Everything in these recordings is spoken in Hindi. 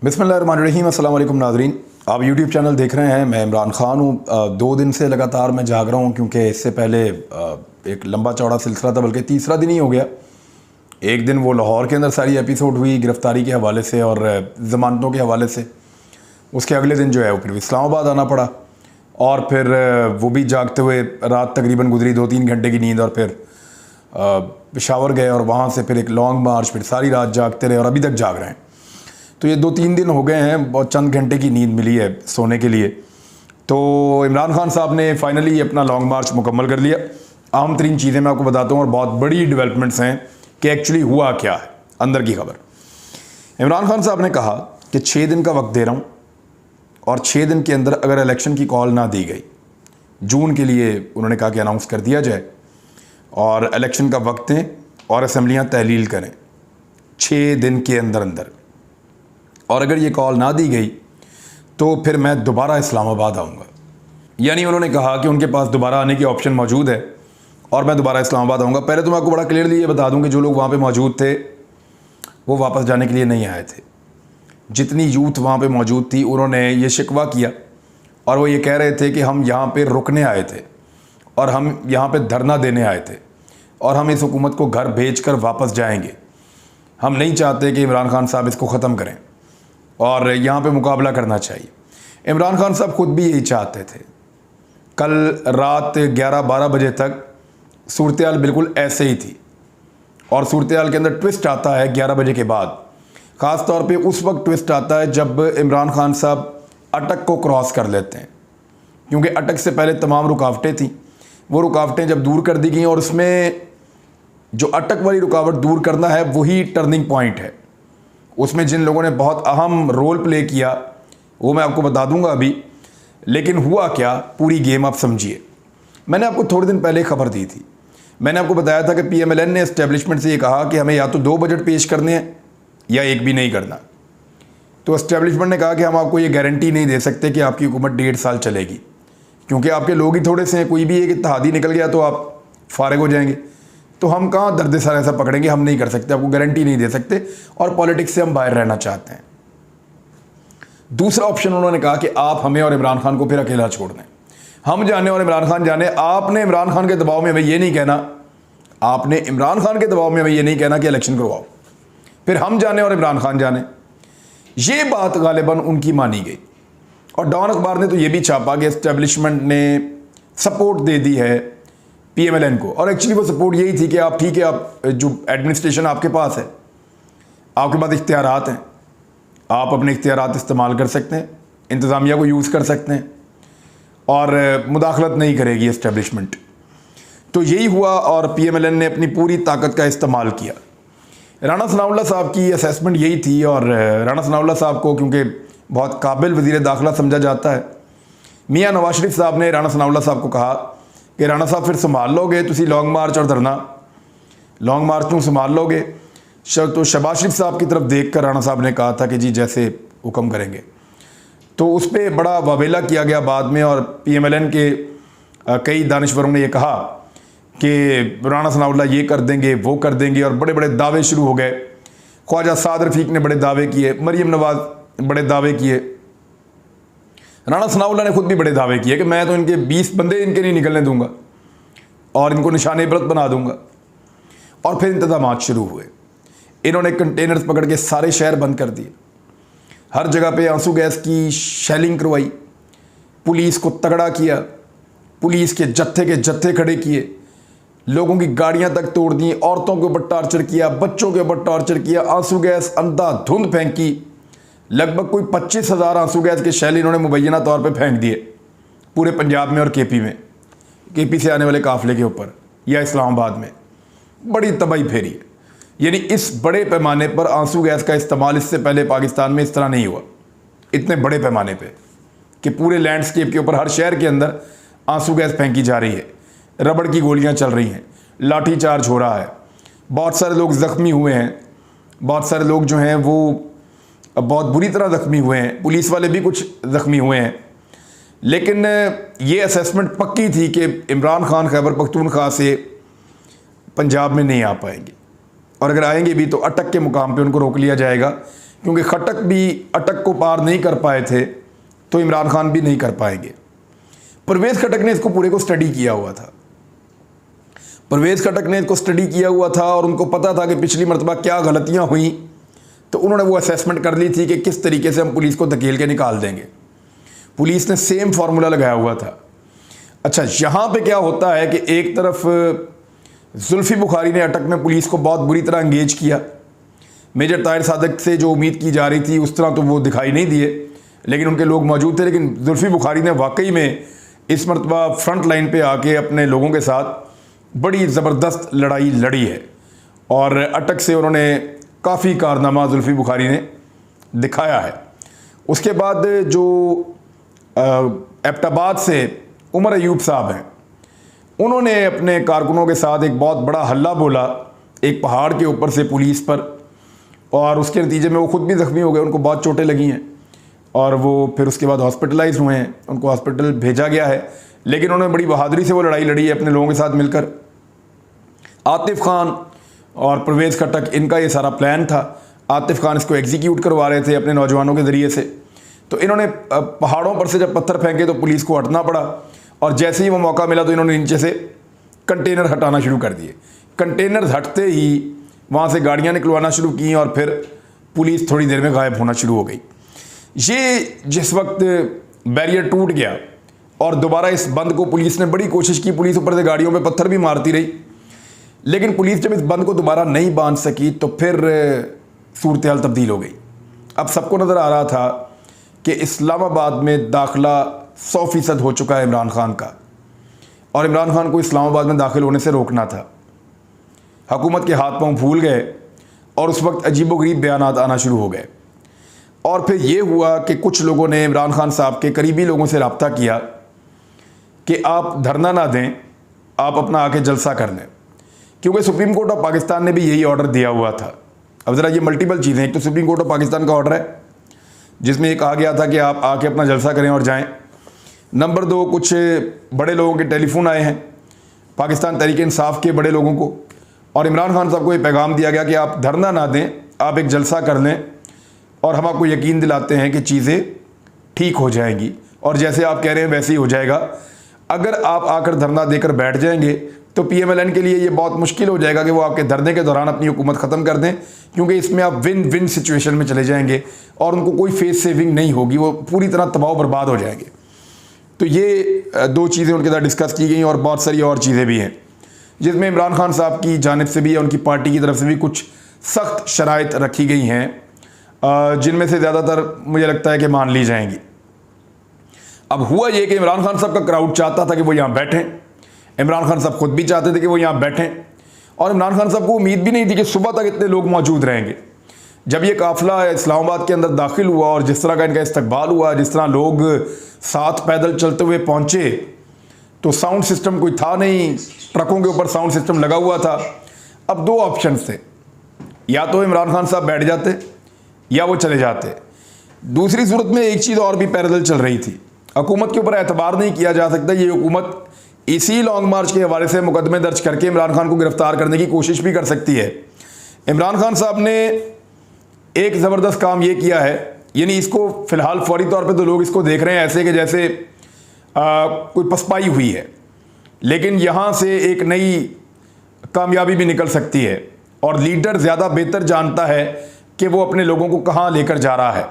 बिस्मिल्लाहिर्रहमानिर्रहीम, अस्सलाम वालेकुम नाज़रीन। आप यूट्यूब चैनल देख रहे हैं। मैं इमरान ख़ान हूँ। 2 दिन से लगातार मैं जाग रहा हूँ क्योंकि इससे पहले एक लंबा चौड़ा सिलसिला था, बल्कि तीसरा दिन ही हो गया। एक दिन वो लाहौर के अंदर सारी एपिसोड हुई गिरफ़्तारी के हवाले से और ज़मानतों के हवाले से। उसके अगले दिन जो है वो फिर इस्लामाबाद आना पड़ा और फिर वो भी जागते हुए रात तकरीबन गुजरी 2-3 घंटे की नींद, और फिर पेशावर गए और वहाँ से फिर एक लॉन्ग मार्च, फिर सारी रात जागते रहे और अभी तक जाग रहे हैं। तो ये 2-3 दिन हो गए हैं, बहुत चंद घंटे की नींद मिली है सोने के लिए। तो इमरान खान साहब ने फाइनली अपना लॉन्ग मार्च मुकम्मल कर लिया। अहम तरीन चीज़ें मैं आपको बताता हूँ और बहुत बड़ी डेवलपमेंट्स हैं कि एक्चुअली हुआ क्या है। अंदर की खबर, इमरान खान साहब ने कहा कि 6 दिन का वक्त दे रहा हूँ और 6 दिन के अंदर अगर इलेक्शन की कॉल ना दी गई, जून के लिए उन्होंने कहा कि अनाउंस कर दिया जाए और इलेक्शन का वक्त दें और असम्बलियाँ तहलील करें 6 दिन के अंदर अंदर, और अगर ये कॉल ना दी गई तो फिर मैं दोबारा इस्लामाबाद आऊँगा। यानी उन्होंने कहा कि उनके पास दोबारा आने की ऑप्शन मौजूद है और मैं दोबारा इस्लामाबाद आऊँगा। पहले तो मैं आपको बड़ा क्लियरली ये बता दूँ कि जो लोग वहाँ पे मौजूद थे वो वापस जाने के लिए नहीं आए थे। जितनी यूथ वहाँ पे मौजूद थी उन्होंने ये शिकवा किया और वो ये कह रहे थे कि हम यहाँ पे रुकने आए थे और हम यहाँ पे धरना देने आए थे और हम इस हुकूमत को घर भेज कर वापस जाएंगे। हम नहीं चाहते कि इमरान खान साहब इसको ख़त्म करें और यहाँ पे मुकाबला करना चाहिए। इमरान खान साहब खुद भी यही चाहते थे। कल रात 11-12 बजे तक सूरत हाल बिल्कुल ऐसे ही थी और सूरत हाल के अंदर ट्विस्ट आता है 11 बजे के बाद। ख़ास तौर पे उस वक्त ट्विस्ट आता है जब इमरान खान साहब अटक को क्रॉस कर लेते हैं, क्योंकि अटक से पहले तमाम रुकावटें थीं। वो रुकावटें जब दूर कर दी गई और उसमें जो अटक वाली रुकावट दूर करना है वही टर्निंग पॉइंट है। उसमें जिन लोगों ने बहुत अहम रोल प्ले किया वो मैं आपको बता दूंगा अभी। लेकिन हुआ क्या, पूरी गेम आप समझिए। मैंने आपको थोड़े दिन पहले खबर दी थी। मैंने आपको बताया था कि PMLN ने एस्टेब्लिशमेंट से ये कहा कि हमें या तो 2 बजट पेश करने हैं या एक भी नहीं करना। तो एस्टेब्लिशमेंट ने कहा कि हम आपको ये गारंटी नहीं दे सकते कि आपकी हुकूमत 1.5 साल चलेगी, क्योंकि आपके लोग ही थोड़े से हैं। कोई भी एक इत्तेहादी निकल गया तो आप फारिग हो जाएंगे। तो हम कहाँ दर्द सर ऐसा पकड़ेंगे, हम नहीं कर सकते, आपको गारंटी नहीं दे सकते और पॉलिटिक्स से हम बाहर रहना चाहते हैं। दूसरा ऑप्शन उन्होंने कहा कि आप हमें और इमरान खान को फिर अकेला छोड़ दें, हम जाने और इमरान खान जाने। आपने इमरान खान के दबाव में हमें ये नहीं कहना, आपने इमरान खान के दबाव में हमें ये नहीं कहना कि इलेक्शन करवाओ, फिर हम जाने और इमरान खान जाने। ये बात गालिबन उनकी मानी गई और डॉन अखबार ने तो ये भी छापा कि एस्टेब्लिशमेंट ने सपोर्ट दे दी है PMLN को। और एक्चुअली वो सपोर्ट यही थी कि आप ठीक है, आप जो एडमिनिस्ट्रेशन आपके पास है, आपके पास इख्तियारात हैं, आप अपने इख्तियारात इस्तेमाल कर सकते हैं, इंतज़ामिया को यूज़ कर सकते हैं और मुदाखलत नहीं करेगी एस्टेब्लिशमेंट। तो यही हुआ और PMLN ने अपनी पूरी ताकत का इस्तेमाल किया। राना सनाउल्लाह साहब की असेसमेंट यही थी और राना सनाउल्लाह साहब को क्योंकि बहुत काबिल वज़ीर दाखिला समझा जाता है, मियाँ नवाज शरीफ साहब ने राना सनाउल्लाह साहब को कहा कि राना साहब फिर संभाल लोगे तुसी लॉन्ग मार्च और धरना, लॉन्ग मार्च को संभाल लोगे। तो शहबाज शरीफ साहब की तरफ देख कर राना साहब ने कहा था कि जी जैसे हुक्म करेंगे। तो उस पर बड़ा वावेला किया गया बाद में और PMLN के कई दानिश्वरों ने यह कहा कि राना सनाउल्लाह ये कर देंगे वो कर देंगे और बड़े बड़े दावे शुरू हो गए। ख्वाजा साद रफ़ीक ने बड़े दावे किए, मरीम नवाज बड़े दावे किए, राना सनाउल्लाह ने खुद भी बड़े दावे किए कि मैं तो इनके 20 बंदे इनके नहीं निकलने दूंगा और इनको निशान इबरत बना दूंगा। और फिर इंतजामात शुरू हुए। इन्होंने कंटेनर्स पकड़ के सारे शहर बंद कर दिए, हर जगह पे आंसू गैस की शेलिंग करवाई, पुलिस को तगड़ा किया, पुलिस के जत्थे खड़े किए, लोगों की गाड़ियां तक तोड़ दी, औरतों के ऊपर टॉर्चर किया, बच्चों के ऊपर टॉर्चर किया, आंसू गैस अंधाधुंध फेंकी। लगभग कोई 25,000 आंसू गैस के शैल इन्होंने मुबैना तौर पे फेंक दिए पूरे पंजाब में और KP में, KP से आने वाले काफ़िले के ऊपर या इस्लामाबाद में। बड़ी तबाही फेरी है। यानी इस बड़े पैमाने पर आंसू गैस का इस्तेमाल इससे पहले पाकिस्तान में इस तरह नहीं हुआ, इतने बड़े पैमाने पे कि पूरे लैंडस्केप के ऊपर हर शहर के अंदर आंसू गैस फेंकी जा रही है, रबड़ की गोलियां चल रही हैं, लाठी चार्ज हो रहा है, बहुत सारे लोग ज़ख्मी हुए हैं, बहुत सारे लोग जो हैं वो बहुत बुरी तरह ज़ख्मी हुए हैं, पुलिस वाले भी कुछ ज़ख्मी हुए हैं। लेकिन ये असेसमेंट पक्की थी कि इमरान खान खैबर पख्तूनख्वा से पंजाब में नहीं आ पाएंगे और अगर आएंगे भी तो अटक के मुकाम पे उनको रोक लिया जाएगा क्योंकि खट्टक भी अटक को पार नहीं कर पाए थे तो इमरान खान भी नहीं कर पाएंगे। परवेज़ खट्टक ने इसको पूरे को स्टडी किया हुआ था। परवेज़ खट्टक ने इसको स्टडी किया हुआ था और उनको पता था कि पिछली मरतबा क्या गलतियां हुई, तो उन्होंने वो असेसमेंट कर ली थी कि किस तरीके से हम पुलिस को धकेल के निकाल देंगे। पुलिस ने सेम फार्मूला लगाया हुआ था। अच्छा, यहाँ पे क्या होता है कि एक तरफ जुल्फ़ी बुखारी ने अटक में पुलिस को बहुत बुरी तरह इंगेज किया। मेजर ताहिर सादक से जो उम्मीद की जा रही थी उस तरह तो वो दिखाई नहीं दिए, लेकिन उनके लोग मौजूद थे। लेकिन जुल्फ़ी बुखारी ने वाकई में इस मरतबा फ्रंट लाइन पे आके अपने लोगों के साथ बड़ी ज़बरदस्त लड़ाई लड़ी है और अटक से उन्होंने काफ़ी कारनामा जुल्फ़ी बुखारी ने दिखाया है। उसके बाद जो एबटाबाद से उमर अयूब साहब हैं, उन्होंने अपने कारकुनों के साथ एक बहुत बड़ा हल्ला बोला एक पहाड़ के ऊपर से पुलिस पर, और उसके नतीजे में वो खुद भी ज़ख्मी हो गए, उनको बहुत चोटें लगी हैं और वो फिर उसके बाद हॉस्पिटलाइज हुए हैं, उनको हॉस्पिटल भेजा गया है। लेकिन उन्होंने बड़ी बहादुरी से वो लड़ाई लड़ी है अपने लोगों के साथ मिलकर। आतिफ खान और परवेज़ खट्टक, इनका ये सारा प्लान था। आतिफ खान इसको एग्जीक्यूट करवा रहे थे अपने नौजवानों के ज़रिए से। तो इन्होंने पहाड़ों पर से जब पत्थर फेंके तो पुलिस को हटना पड़ा, और जैसे ही वो मौका मिला तो इन्होंने नीचे से कंटेनर हटाना शुरू कर दिए। कंटेनर हटते ही वहाँ से गाड़ियाँ निकलवाना शुरू की और फिर पुलिस थोड़ी देर में गायब होना शुरू हो गई। ये जिस वक्त बैरियर टूट गया और दोबारा इस बंद को पुलिस ने बड़ी कोशिश की, पुलिस ऊपर से गाड़ियों पे पत्थर भी मारती रही, लेकिन पुलिस जब इस बंद को दोबारा नहीं बांध सकी तो फिर सूरत हाल तब्दील हो गई। अब सबको नज़र आ रहा था कि इस्लामाबाद में दाखिला 100% हो चुका है इमरान खान का, और इमरान खान को इस्लामाबाद में दाखिल होने से रोकना था। हुकूमत के हाथ पांव फूल गए और उस वक्त अजीबोगरीब बयानात आना शुरू हो गए। और फिर ये हुआ कि कुछ लोगों ने इमरान खान साहब के करीबी लोगों से रब्ता किया कि आप धरना ना दें, आप अपना आके जलसा कर लें, क्योंकि सुप्रीम कोर्ट ऑफ पाकिस्तान ने भी यही ऑर्डर दिया हुआ था। अब ज़रा ये मल्टीपल चीज़ें, एक तो सुप्रीम कोर्ट ऑफ पाकिस्तान का ऑर्डर है जिसमें ये कहा गया था कि आप आके अपना जलसा करें और जाएं। नंबर 2, कुछ बड़े लोगों के टेलीफोन आए हैं पाकिस्तान तहरीक इंसाफ के बड़े लोगों को, और इमरान खान साहब को ये पैगाम दिया गया कि आप धरना ना दें, आप एक जलसा कर लें और हम आपको यकीन दिलाते हैं कि चीज़ें ठीक हो जाएंगी, और जैसे आप कह रहे हैं वैसे ही हो जाएगा। अगर आप आकर धरना देकर बैठ जाएंगे तो PMLN के लिए ये बहुत मुश्किल हो जाएगा कि वो आपके धरने के दौरान अपनी हुकूमत ख़त्म कर दें, क्योंकि इसमें आप विन विन सिचुएशन में चले जाएंगे और उनको कोई फेस सेविंग नहीं होगी, वो पूरी तरह तबाह बर्बाद हो जाएंगे। तो ये 2 चीज़ें उनके साथ डिस्कस की गई और बहुत सारी और चीज़ें भी हैं जिसमें इमरान खान साहब की जानिब से भी या उनकी पार्टी की तरफ से भी कुछ सख्त शराइत रखी गई हैं, जिनमें से ज़्यादातर मुझे लगता है कि मान ली जाएंगी। अब हुआ ये कि इमरान खान साहब का क्राउड चाहता था कि वो यहाँ बैठें, इमरान खान साहब खुद भी चाहते थे कि वो यहाँ बैठें, और इमरान खान साहब को उम्मीद भी नहीं थी कि सुबह तक इतने लोग मौजूद रहेंगे। जब ये काफ़िला इस्लामाबाद के अंदर दाखिल हुआ और जिस तरह का इनका इस्तकबाल हुआ, जिस तरह लोग साथ पैदल चलते हुए पहुँचे, तो साउंड सिस्टम कोई था नहीं, ट्रकों के ऊपर साउंड सिस्टम लगा हुआ था। अब 2 ऑप्शन थे, या तो इमरान खान साहब बैठ जाते या वो चले जाते। दूसरी सूरत में एक चीज़ और भी पैरेलल चल रही थी, हुकूमत के ऊपर एतबार नहीं किया जा सकता। ये हुकूमत इसी लॉन्ग मार्च के हवाले से मुकदमे दर्ज करके इमरान खान को गिरफ्तार करने की कोशिश भी कर सकती है। इमरान खान साहब ने एक ज़बरदस्त काम ये किया है, यानी इसको फ़िलहाल फौरी तौर पे तो लोग इसको देख रहे हैं ऐसे कि जैसे कोई पसपाई हुई है, लेकिन यहाँ से एक नई कामयाबी भी निकल सकती है, और लीडर ज़्यादा बेहतर जानता है कि वो अपने लोगों को कहाँ लेकर जा रहा है,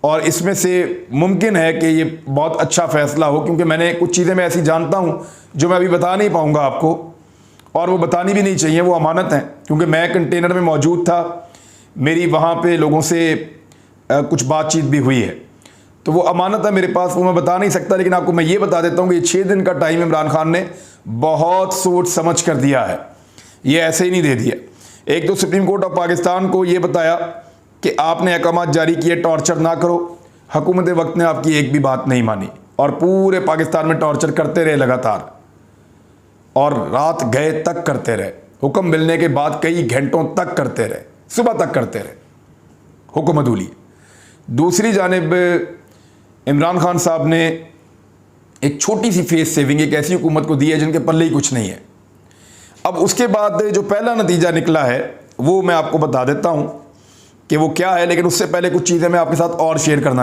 और इसमें से मुमकिन है कि ये बहुत अच्छा फ़ैसला हो, क्योंकि मैंने कुछ चीज़ें मैं ऐसी जानता हूँ जो मैं अभी बता नहीं पाऊँगा आपको, और वो बतानी भी नहीं चाहिए, वो अमानत हैं, क्योंकि मैं कंटेनर में मौजूद था, मेरी वहाँ पे लोगों से कुछ बातचीत भी हुई है, तो वो अमानत है मेरे पास, वो मैं बता नहीं सकता। लेकिन आपको मैं ये बता देता हूँ कि 6 दिन का टाइम इमरान खान ने बहुत सोच समझ कर दिया है, ये ऐसे ही नहीं दे दिया। एक तो सुप्रीम कोर्ट ऑफ पाकिस्तान को ये बताया कि आपने अहकाम जारी किए टॉर्चर ना करो, हुकूमत वक्त ने आपकी एक भी बात नहीं मानी और पूरे पाकिस्तान में टॉर्चर करते रहे लगातार, और रात गए तक करते रहे, हुक्म मिलने के बाद कई घंटों तक करते रहे, सुबह तक करते रहे, हुक्म अदूली। दूसरी जानिब इमरान खान साहब ने एक छोटी सी फेस सेविंग एक ऐसी हुकूमत को दी है जिनके पल्ले ही कुछ नहीं है। अब उसके बाद जो पहला नतीजा निकला है वो मैं आपको बता देता हूँ कि वो क्या है, लेकिन उससे पहले कुछ चीज़ें मैं आपके साथ और शेयर करना